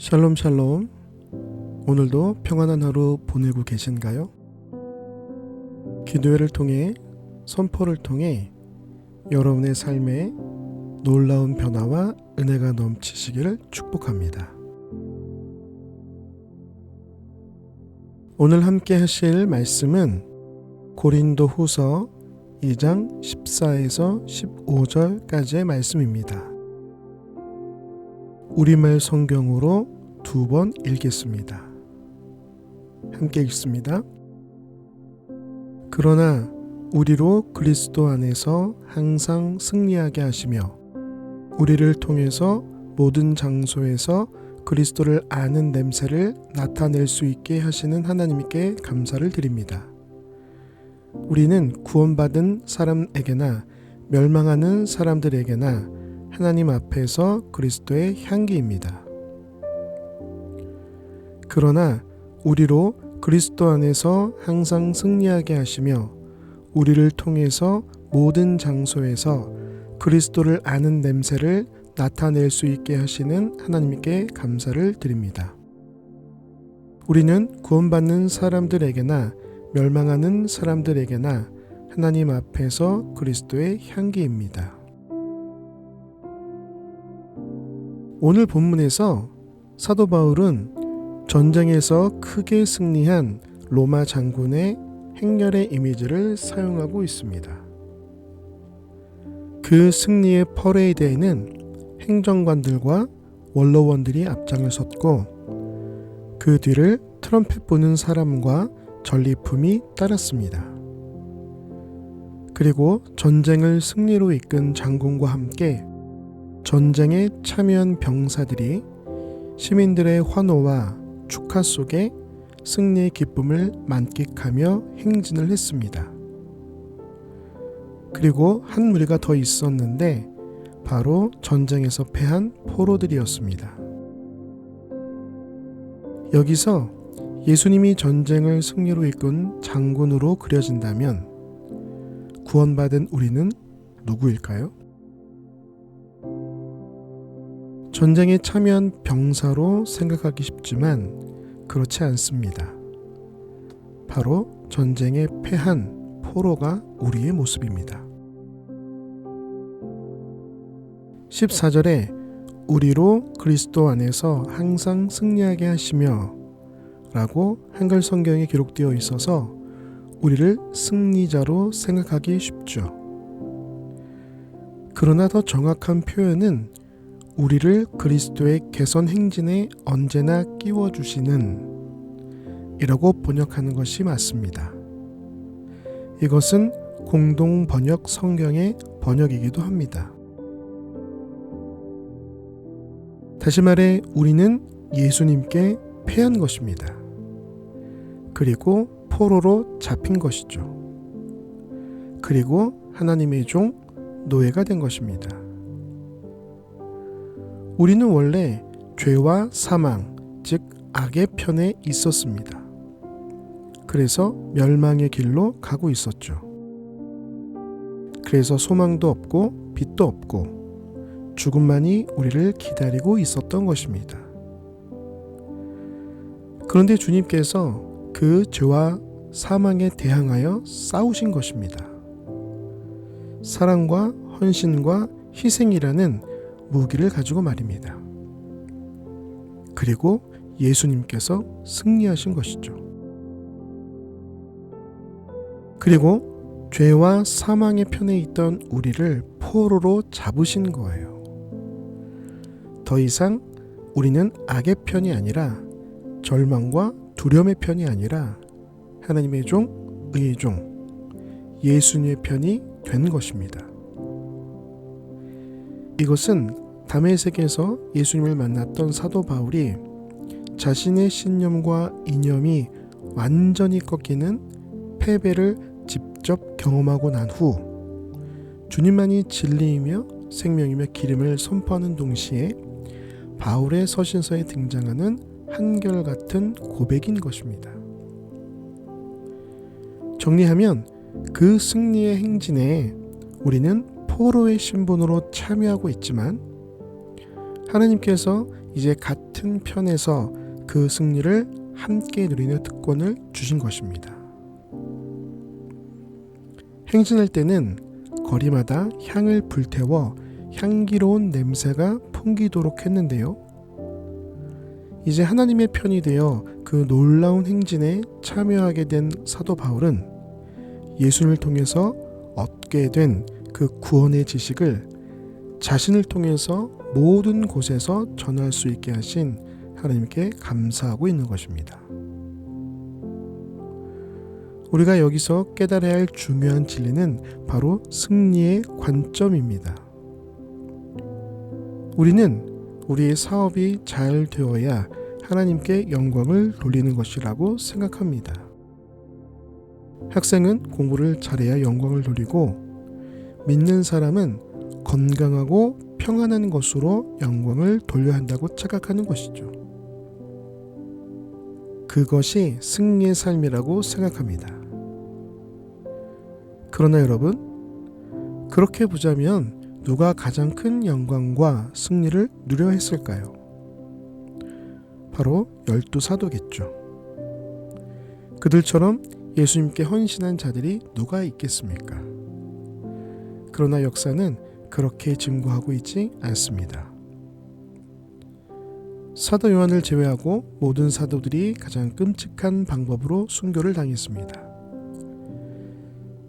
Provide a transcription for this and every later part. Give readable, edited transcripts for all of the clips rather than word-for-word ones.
샬롬 샬롬. 오늘도 평안한 하루 보내고 계신가요? 기도회를 통해 선포를 통해 여러분의 삶에 놀라운 변화와 은혜가 넘치시기를 축복합니다. 오늘 함께 하실 말씀은 고린도 후서 2장 14에서 15절까지의 말씀입니다. 우리말 성경으로 2번 읽겠습니다. 함께 읽습니다. 그러나 우리로 그리스도 안에서 항상 승리하게 하시며 우리를 통해서 모든 장소에서 그리스도를 아는 냄새를 나타낼 수 있게 하시는 하나님께 감사를 드립니다. 우리는 구원받은 사람에게나 멸망하는 사람들에게나 하나님 앞에서 그리스도의 향기입니다. 그러나 우리로 그리스도 안에서 항상 승리하게 하시며 우리를 통해서 모든 장소에서 그리스도를 아는 냄새를 나타낼 수 있게 하시는 하나님께 감사를 드립니다. 우리는 구원받는 사람들에게나 멸망하는 사람들에게나 하나님 앞에서 그리스도의 향기입니다. 오늘 본문에서 사도 바울은 전쟁에서 크게 승리한 로마 장군의 행렬의 이미지를 사용하고 있습니다. 그 승리의 퍼레이드에는 행정관들과 원로원들이 앞장을 섰고 그 뒤를 트럼펫 부는 사람과 전리품이 따랐습니다. 그리고 전쟁을 승리로 이끈 장군과 함께 전쟁에 참여한 병사들이 시민들의 환호와 축하 속에 승리의 기쁨을 만끽하며 행진을 했습니다. 그리고 한 무리가 더 있었는데 바로 전쟁에서 패한 포로들이었습니다. 여기서 예수님이 전쟁을 승리로 이끈 장군으로 그려진다면 구원받은 우리는 누구일까요? 전쟁에 참여한 병사로 생각하기 쉽지만 그렇지 않습니다. 바로 전쟁에 패한 포로가 우리의 모습입니다. 14절에 우리로 그리스도 안에서 항상 승리하게 하시며 라고 한글 성경에 기록되어 있어서 우리를 승리자로 생각하기 쉽죠. 그러나 더 정확한 표현은 우리를 그리스도의 개선 행진에 언제나 끼워주시는 이라고 번역하는 것이 맞습니다. 이것은 공동 번역 성경의 번역이기도 합니다. 다시 말해 우리는 예수님께 패한 것입니다. 그리고 포로로 잡힌 것이죠. 그리고 하나님의 종 노예가 된 것입니다. 우리는 원래 죄와 사망, 즉 악의 편에 있었습니다. 그래서 멸망의 길로 가고 있었죠. 그래서 소망도 없고 빛도 없고 죽음만이 우리를 기다리고 있었던 것입니다. 그런데 주님께서 그 죄와 사망에 대항하여 싸우신 것입니다. 사랑과 헌신과 희생이라는 무기를 가지고 말입니다. 그리고 예수님께서 승리하신 것이죠. 그리고 죄와 사망의 편에 있던 우리를 포로로 잡으신 거예요. 더 이상 우리는 악의 편이 아니라 절망과 두려움의 편이 아니라 하나님의 종, 의의 종, 예수님의 편이 된 것입니다. 이것은 다메섹에서 예수님을 만났던 사도 바울이 자신의 신념과 이념이 완전히 꺾이는 패배를 직접 경험하고 난 후 주님만이 진리이며 생명이며 기름을 선포하는 동시에 바울의 서신서에 등장하는 한결같은 고백인 것입니다. 정리하면 그 승리의 행진에 우리는 포로의 신분으로 참여하고 있지만 하나님께서 이제 같은 편에서 그 승리를 함께 누리는 특권을 주신 것입니다. 행진할 때는 거리마다 향을 불태워 향기로운 냄새가 풍기도록 했는데요. 이제 하나님의 편이 되어 그 놀라운 행진에 참여하게 된 사도 바울은 예수를 통해서 얻게 된 그 구원의 지식을 자신을 통해서 모든 곳에서 전할 수 있게 하신 하나님께 감사하고 있는 것입니다. 우리가 여기서 깨달아야 할 중요한 진리는 바로 승리의 관점입니다. 우리는 우리의 사업이 잘 되어야 하나님께 영광을 돌리는 것이라고 생각합니다. 학생은 공부를 잘해야 영광을 돌리고, 믿는 사람은 건강하고 평안한 것으로 영광을 돌려야 한다고 착각하는 것이죠. 그것이 승리의 삶이라고 생각합니다. 그러나 여러분, 그렇게 보자면 누가 가장 큰 영광과 승리를 누려 했을까요? 바로 12사도겠죠. 그들처럼 예수님께 헌신한 자들이 누가 있겠습니까? 그러나 역사는 그렇게 증거하고 있지 않습니다. 사도 요한을 제외하고 모든 사도들이 가장 끔찍한 방법으로 순교를 당했습니다.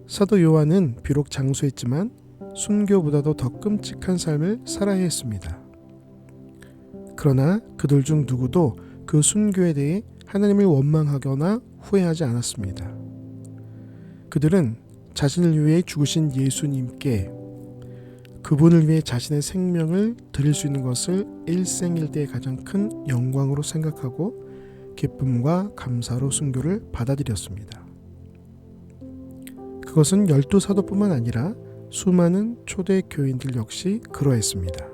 사도 요한은 비록 장수했지만 순교보다도 더 끔찍한 삶을 살아야 했습니다. 그러나 그들 중 누구도 그 순교에 대해 하나님을 원망하거나 후회하지 않았습니다. 그들은 자신을 위해 죽으신 예수님께 그분을 위해 자신의 생명을 드릴 수 있는 것을 일생일대의 가장 큰 영광으로 생각하고 기쁨과 감사로 순교를 받아들였습니다. 그것은 12사도뿐만 아니라 수많은 초대 교인들 역시 그러했습니다.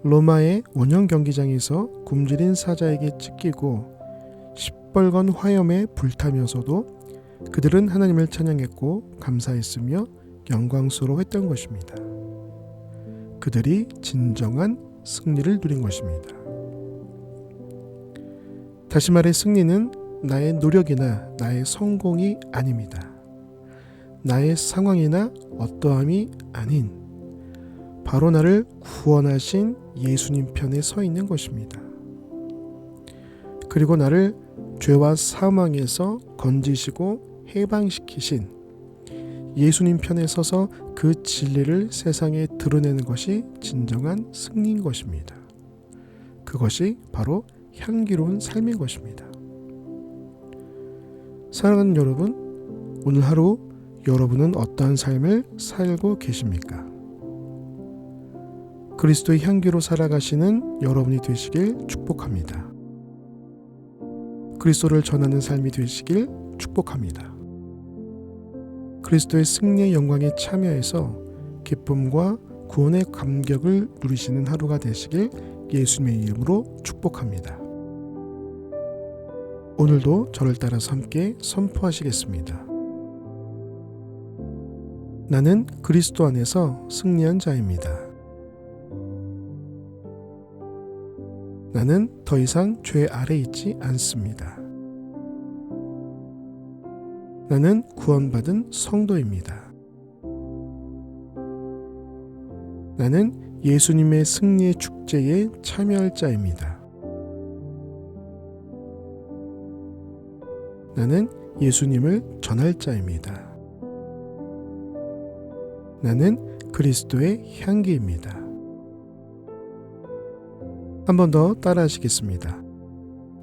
로마의 원형 경기장에서 굶주린 사자에게 찢기고 시뻘건 화염에 불타면서도 그들은 하나님을 찬양했고 감사했으며 영광스러워했던 것입니다. 그들이 진정한 승리를 누린 것입니다. 다시 말해 승리는 나의 노력이나 나의 성공이 아닙니다. 나의 상황이나 어떠함이 아닌 바로 나를 구원하신 예수님 편에 서 있는 것입니다. 그리고 나를 죄와 사망에서 건지시고 해방시키신 예수님 편에 서서 그 진리를 세상에 드러내는 것이 진정한 승리인 것입니다. 그것이 바로 향기로운 삶인 것입니다. 사랑하는 여러분, 오늘 하루 여러분은 어떠한 삶을 살고 계십니까? 그리스도의 향기로 살아가시는 여러분이 되시길 축복합니다. 그리스도를 전하는 삶이 되시길 축복합니다. 그리스도의 승리의 영광에 참여해서 기쁨과 구원의 감격을 누리시는 하루가 되시길 예수님의 이름으로 축복합니다. 오늘도 저를 따라서 함께 선포하시겠습니다. 나는 그리스도 안에서 승리한 자입니다. 나는 더 이상 죄 아래 있지 않습니다. 나는 구원받은 성도입니다. 나는 예수님의 승리의 축제에 참여할 자입니다. 나는 예수님을 전할 자입니다. 나는 그리스도의 향기입니다. 한 번 더 따라 하시겠습니다.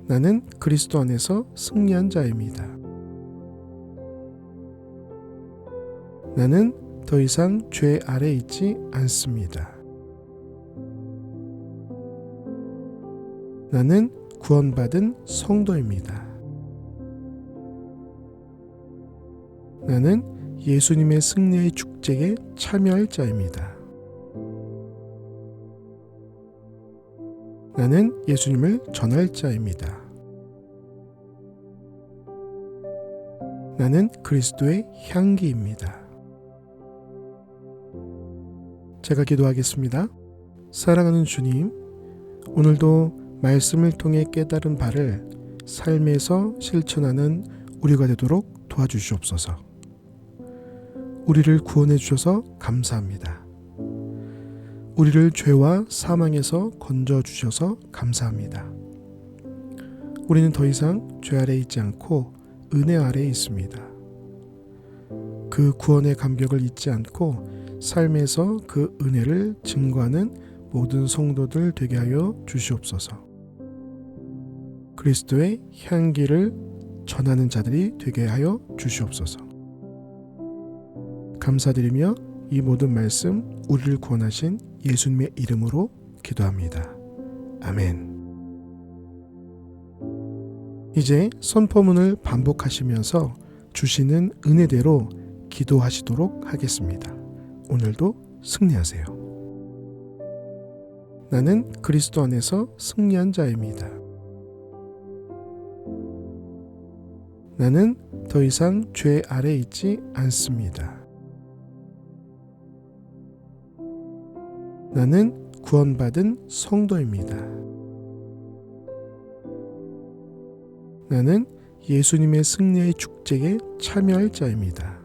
나는 그리스도 안에서 승리한 자입니다. 나는 더 이상 죄 아래 있지 않습니다. 나는 구원받은 성도입니다. 나는 예수님의 승리의 축제에 참여할 자입니다. 나는 예수님을 전할 자입니다. 나는 그리스도의 향기입니다. 제가 기도하겠습니다. 사랑하는 주님, 오늘도 말씀을 통해 깨달은 바를 삶에서 실천하는 우리가 되도록 도와주시옵소서. 우리를 구원해 주셔서 감사합니다. 우리를 죄와 사망에서 건져 주셔서 감사합니다. 우리는 더 이상 죄 아래 있지 않고 은혜 아래에 있습니다. 그 구원의 감격을 잊지 않고 삶에서 그 은혜를 증거하는 모든 성도들 되게 하여 주시옵소서. 그리스도의 향기를 전하는 자들이 되게 하여 주시옵소서. 감사드리며 이 모든 말씀 우리를 구원하신 예수님의 이름으로 기도합니다. 아멘. 이제 선포문을 반복하시면서 주시는 은혜대로 기도하시도록 하겠습니다. 오늘도 승리하세요. 나는 그리스도 안에서 승리한 자입니다. 나는 더 이상 죄 아래 있지 않습니다. 나는 구원받은 성도입니다. 나는 예수님의 승리의 축제에 참여할 자입니다.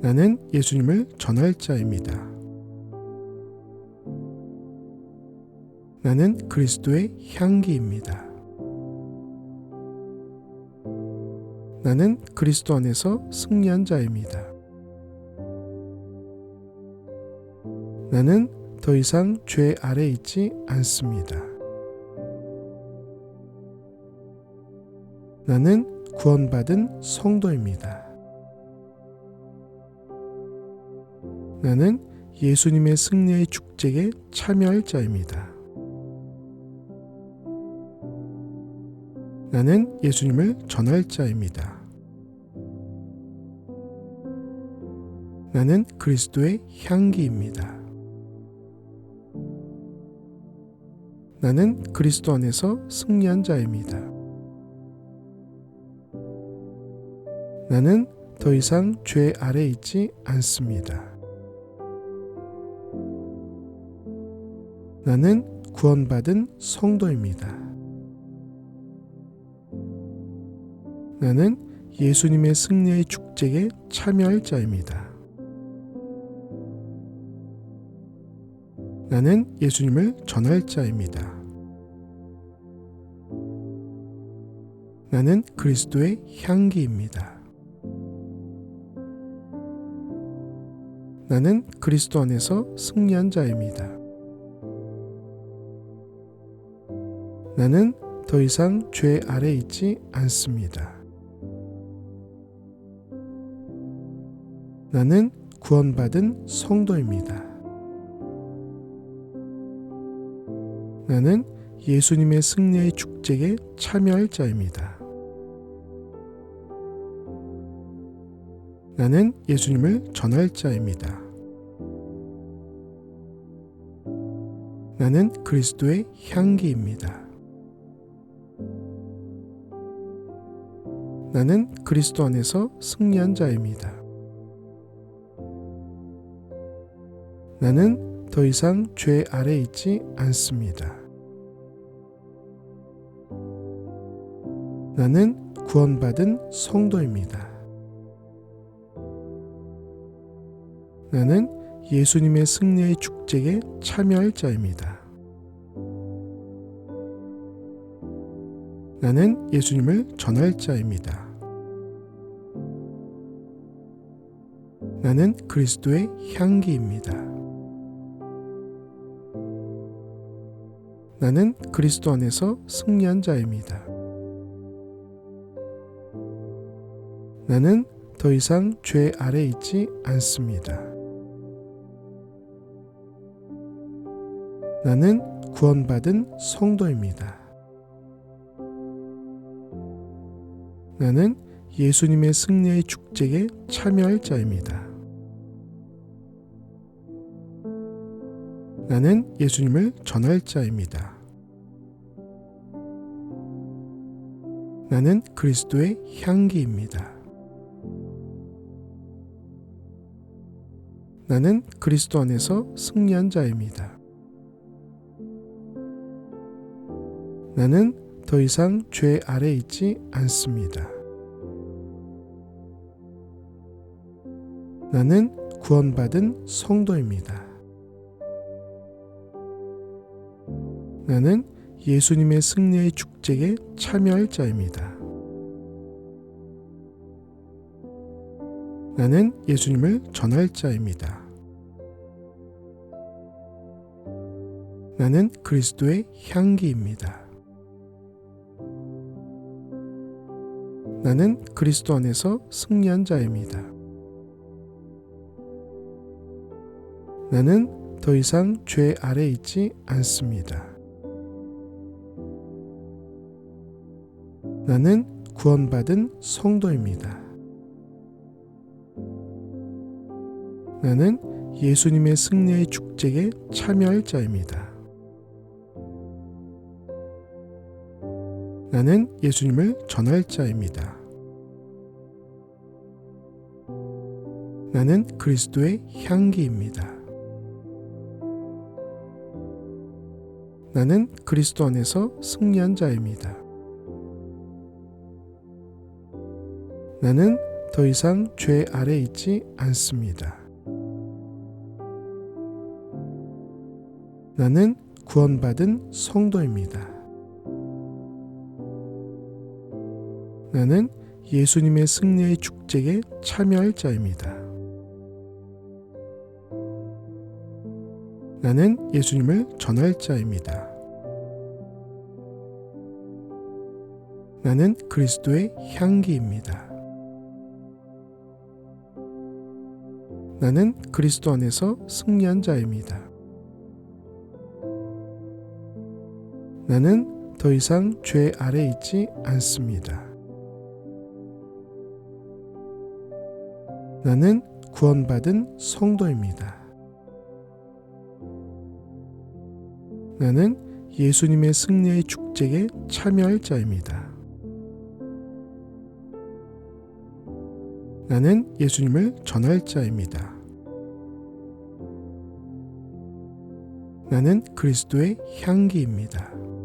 나는 예수님을 전할 자입니다. 나는 그리스도의 향기입니다. 나는 그리스도 안에서 승리한 자입니다. 나는 더 이상 죄 아래 있지 않습니다. 나는 구원받은 성도입니다. 나는 예수님의 승리의 축제에 참여할 자입니다. 나는 예수님을 전할 자입니다. 나는 그리스도의 향기입니다. 나는 그리스도 안에서 승리한 자입니다. 나는 더 이상 죄 아래 있지 않습니다. 나는 구원받은 성도입니다. 나는 예수님의 승리의 축제에 참여할 자입니다. 나는 예수님을 전할 자입니다. 나는 그리스도의 향기입니다. 나는 그리스도 안에서 승리한 자입니다. 나는 더 이상 죄 아래 있지 않습니다. 나는 구원받은 성도입니다. 나는 예수님의 승리의 축제에 참여할 자입니다. 나는 예수님을 전할 자입니다. 나는 그리스도의 향기입니다. 나는 그리스도 안에서 승리한 자입니다. 나는 더 이상 죄 아래 있지 않습니다. 나는 구원받은 성도입니다. 나는 예수님의 승리의 축제에 참여할 자입니다. 나는 예수님을 전할 자입니다. 나는 그리스도의 향기입니다. 나는 그리스도 안에서 승리한 자입니다. 나는 더 이상 죄 아래 있지 않습니다. 나는 구원받은 성도입니다. 나는 예수님의 승리의 축제에 참여할 자입니다. 나는 예수님을 전할 자입니다. 나는 그리스도의 향기입니다. 나는 그리스도 안에서 승리한 자입니다. 나는 더 이상 죄 아래 있지 않습니다. 나는 구원받은 성도입니다. 나는 예수님의 승리의 축제에 참여할 자입니다. 나는 예수님을 전할 자입니다. 나는 그리스도의 향기입니다. 나는 그리스도 안에서 승리한 자입니다. 나는 더 이상 죄 아래 있지 않습니다. 나는 구원받은 성도입니다. 나는 예수님의 승리의 축제에 참여할 자입니다. 나는 예수님을 전할 자입니다. 나는 그리스도의 향기입니다. 나는 그리스도 안에서 승리한 자입니다. 나는 더 이상 죄 아래 있지 않습니다. 나는 구원받은 성도입니다. 나는 예수님의 승리의 축제에 참여할 자입니다. 나는 예수님을 전할 자입니다. 나는 그리스도의 향기입니다. 나는 그리스도 안에서 승리한 자입니다. 나는 더 이상 죄 아래 있지 않습니다. 나는 구원받은 성도입니다. 나는 예수님의 승리의 축제에 참여할 자입니다. 나는 예수님을 전할 자입니다. 나는 그리스도의 향기입니다.